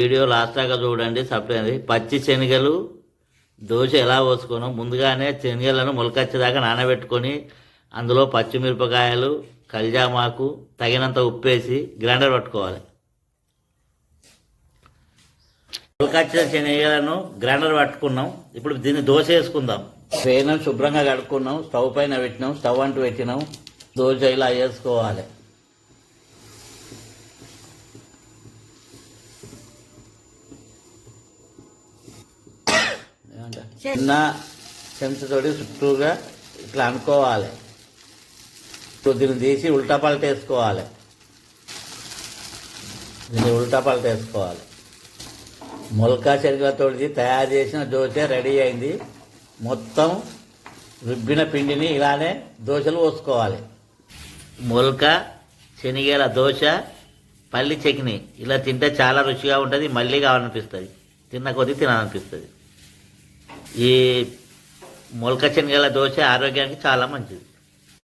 Video last దాకా చూడండి. Separate పచ్చి శనగలు దోశ ఎలా పోసుకున్నాం. ముందుగానే శనగలను మొలకొచ్చేదాకా నానబెట్టుకొని అందులో పచ్చిమిరపకాయలు, కల్జామాకు, తగినంత ఉప్పేసి గ్రైండర్ పట్టుకోవాలి. మొలకొచ్చిన శనగలను గ్రైండర్ పట్టుకున్నాం. ఇప్పుడు దీన్ని దోశ వేసుకుందాం. పేను శుభ్రంగా కడుక్కున్నాం, స్టవ్ పైన పెట్టినాం, స్టవ్ అంటూ పెట్టినాం. దోశ ఇలా వేసుకోవాలి. చిన్న చెంచతోటి చుట్టూగా ఇట్లా అనుకోవాలి. దీన్ని తీసి ఉల్టా పల్ట వేసుకోవాలి. దీన్ని ఉల్టా పల్ట వేసుకోవాలి. మొలకా శనగతోటి తయారు చేసిన దోశ రెడీ అయింది. మొత్తం రుబ్బిన పిండిని ఇలానే దోశలు పోసుకోవాలి. మొలక శనగల దోశ, పల్లి చట్నీ ఇలా తింటే చాలా రుచిగా ఉంటుంది. మళ్ళీ కావాలనిపిస్తుంది, తిన్న కొద్దీ తినాలనిపిస్తుంది. ఈ మొలక శనగల దోశ ఆరోగ్యానికి చాలా మంచిది.